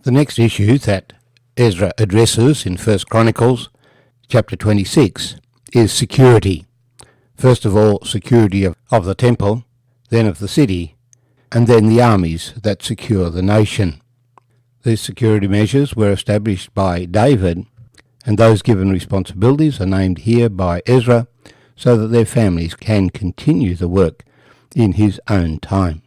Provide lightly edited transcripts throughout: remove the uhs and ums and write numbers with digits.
The next issue that Ezra addresses in 1 Chronicles chapter 26 is security. First of all, security of the temple, then of the city, and then the armies that secure the nation. These security measures were established by David, and those given responsibilities are named here by Ezra so that their families can continue the work in his own time.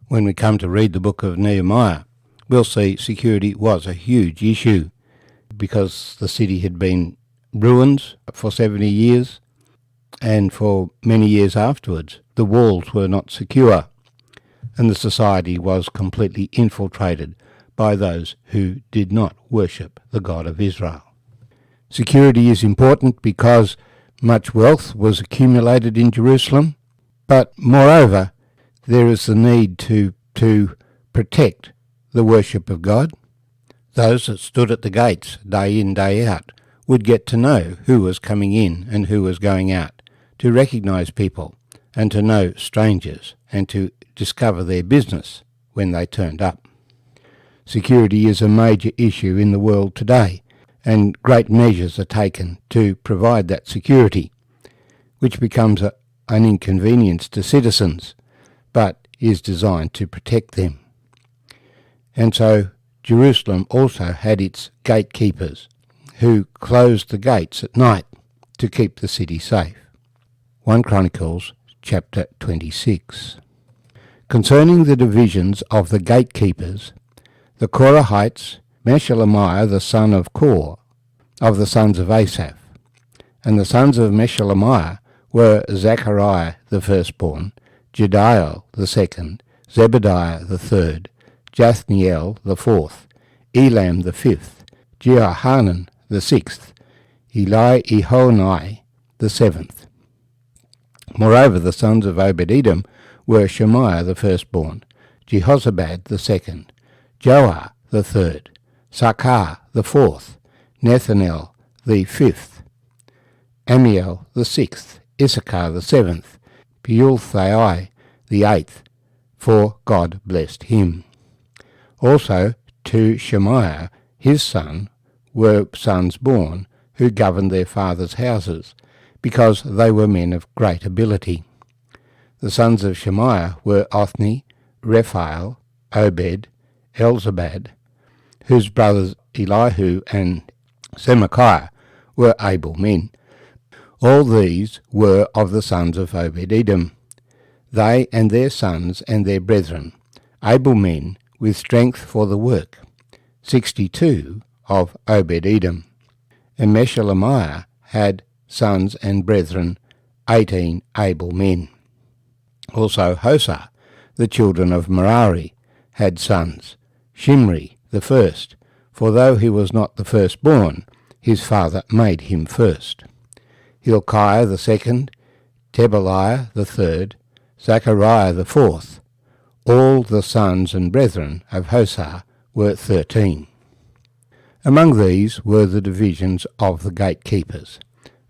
When we come to read the book of Nehemiah, we'll see security was a huge issue because the city had been ruined for 70 years, and for many years afterwards the walls were not secure, and the society was completely infiltrated by those who did not worship the God of Israel. Security is important because much wealth was accumulated in Jerusalem, but moreover there is the need to protect the worship of God. Those that stood at the gates day in, day out would get to know who was coming in and who was going out, to recognise people and to know strangers and to discover their business when they turned up. Security is a major issue in the world today, and great measures are taken to provide that security, which becomes an inconvenience to citizens, but is designed to protect them. And so Jerusalem also had its gatekeepers, who closed the gates at night to keep the city safe. 1 Chronicles chapter 26. Concerning the divisions of the gatekeepers, the Korahites, Meshelemiah the son of Kor, of the sons of Asaph. And the sons of Meshelemiah were Zechariah the firstborn, Jediel the second, Zebediah the third, Jathniel the fourth, Elam the fifth, Jehohanan the sixth, Elihonai the seventh. Moreover, the sons of Obed-Edom were Shemaiah the firstborn, Jehozabad the second, Joah the third, Sakar the fourth, Nethanel the fifth, Amiel the sixth, Issachar the seventh, Peulthai the eighth, for God blessed him. Also to Shemaiah his son were sons born, who governed their fathers' houses, because they were men of great ability. The sons of Shemaiah were Othni, Rephael, Obed, Elzabad, whose brothers Elihu and Semachiah were able men. All these were of the sons of Obed-Edom, they and their sons and their brethren, able men with strength for the work, 62 of Obed-Edom. And Meshelemiah had sons and brethren, 18 able men. Also Hosah, the children of Merari, had sons, Shimri the first, for though he was not the firstborn, his father made him first. Hilkiah the second, Tebaliah the third, Zechariah the fourth. All the sons and brethren of Hosah were 13. Among these were the divisions of the gatekeepers,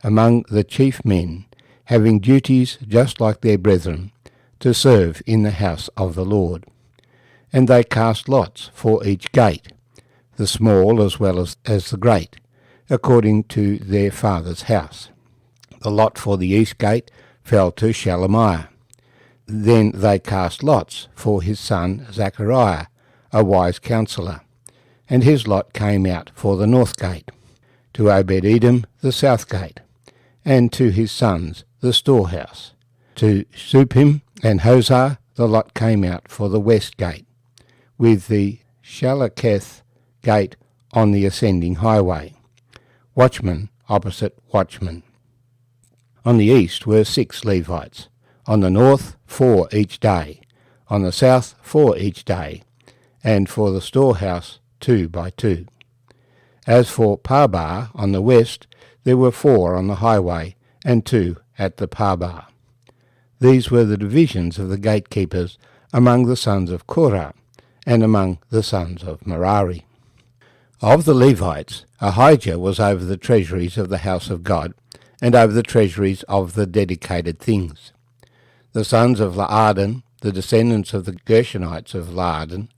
among the chief men, having duties just like their brethren, to serve in the house of the Lord. And they cast lots for each gate, the small as well as the great, according to their father's house. The lot for the east gate fell to Shelemiah. Then they cast lots for his son Zechariah, a wise counsellor, and his lot came out for the north gate, to Obed-Edom the south gate, and to his sons the storehouse. To Suppim and Hosah the lot came out for the west gate, with the Shalaketh gate on the ascending highway, watchman opposite watchman. On the east were 6 Levites, on the north 4 each day, on the south 4 each day, and for the storehouse 2 by 2. As for Parbar on the west, there were 4 on the highway, and 2 at the Parbar. These were the divisions of the gatekeepers among the sons of Korah, and among the sons of Merari. Of the Levites, Ahijah was over the treasuries of the house of God, and over the treasuries of the dedicated things. The sons of Laadan, the descendants of the Gershonites of Laadan,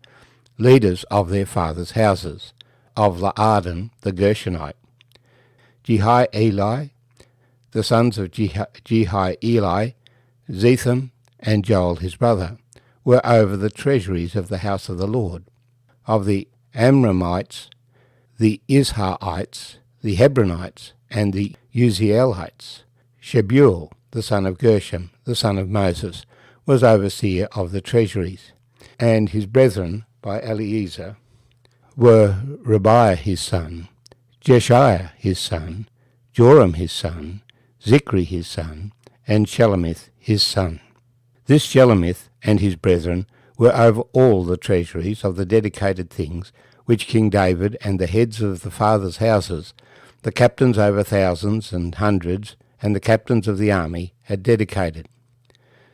leaders of their fathers' houses, of Laadan the Gershonite. Jehieli, the sons of Jehieli, Zetham, and Joel his brother, were over the treasuries of the house of the Lord. Of the Amramites, the Izharites, the Hebronites, and the Uzzielites, Shebuel, the son of Gershom, the son of Moses, was overseer of the treasuries, and his brethren by Eliezer were Rebiah his son, Jeshiah his son, Joram his son, Zichri his son, and Shelomith his son. This Shelomith and his brethren were over all the treasuries of the dedicated things which King David and the heads of the fathers' houses, the captains over thousands and hundreds, and the captains of the army had dedicated.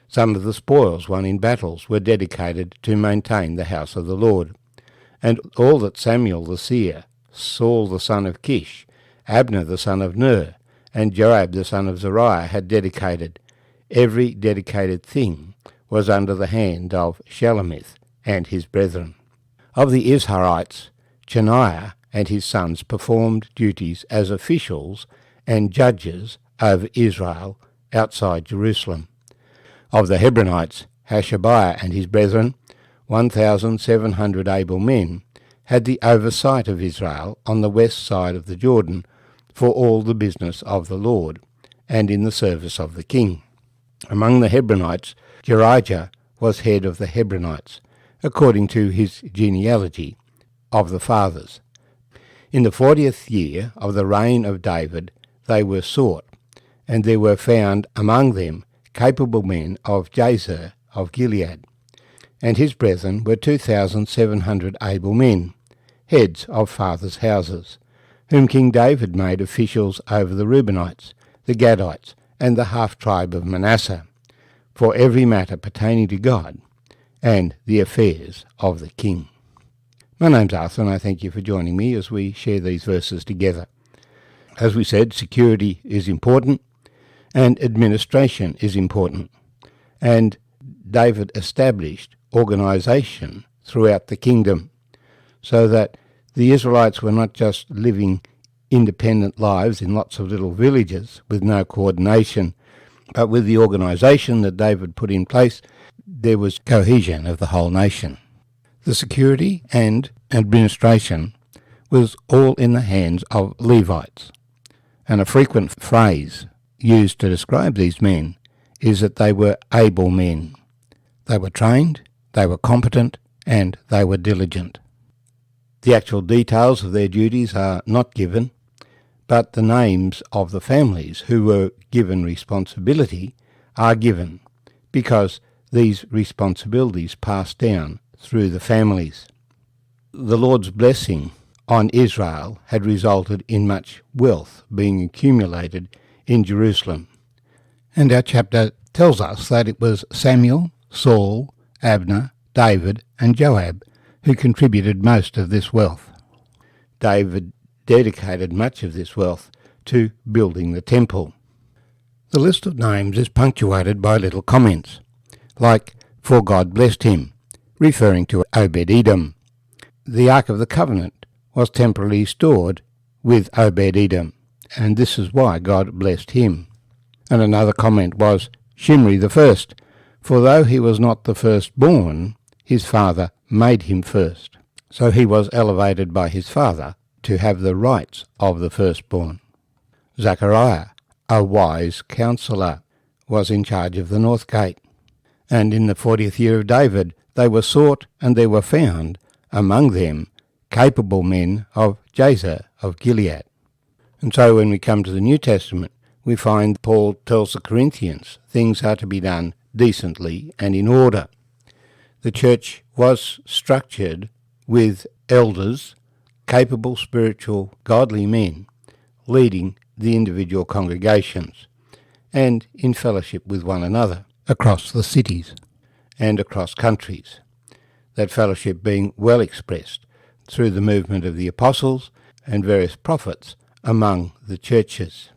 Some of the spoils won in battles were dedicated to maintain the house of the Lord. And all that Samuel the seer, Saul the son of Kish, Abner the son of Ner, and Joab the son of Zeruiah had dedicated, every dedicated thing was under the hand of Shelomith and his brethren. Of the Izharites, Chaniah and his sons performed duties as officials and judges over Israel outside Jerusalem. Of the Hebronites, Hashabiah and his brethren, 1,700 able men, had the oversight of Israel on the west side of the Jordan for all the business of the Lord, and in the service of the king. Among the Hebronites, Jerijah was head of the Hebronites, according to his genealogy of the fathers. In the 40th year of the reign of David they were sought, and there were found among them capable men of Jazer of Gilead, and his brethren were 2,700 able men, heads of fathers' houses, whom King David made officials over the Reubenites, the Gadites, and the half-tribe of Manasseh, for every matter pertaining to God and the affairs of the king. My name's Arthur, and I thank you for joining me as we share these verses together. As we said, security is important, and administration is important, and David established organisation throughout the kingdom, so that the Israelites were not just living independent lives in lots of little villages with no coordination, but with the organisation that David put in place, there was cohesion of the whole nation. The security and administration was all in the hands of Levites, and a frequent phrase used to describe these men is that they were able men. They were trained, they were competent, and they were diligent. The actual details of their duties are not given, but the names of the families who were given responsibility are given, because these responsibilities passed down through the families. The Lord's blessing on Israel had resulted in much wealth being accumulated in Jerusalem. And our chapter tells us that it was Samuel, Saul, Abner, David, and Joab who contributed most of this wealth. David dedicated much of this wealth to building the temple. The list of names is punctuated by little comments, like, "For God blessed him," referring to Obed-Edom. The Ark of the Covenant was temporarily stored with Obed-Edom, and this is why God blessed him. And another comment was, "Shimri the first, for though he was not the firstborn, his father made him first." So he was elevated by his father to have the rights of the firstborn. Zechariah, a wise counsellor, was in charge of the north gate. And in the 40th year of David they were sought, and there were found among them capable men of Jazer of Gilead. And so when we come to the New Testament, we find Paul tells the Corinthians things are to be done decently and in order. The church was structured with elders, capable spiritual godly men, leading the individual congregations, and in fellowship with one another across the cities and across countries, that fellowship being well expressed through the movement of the apostles and various prophets among the churches.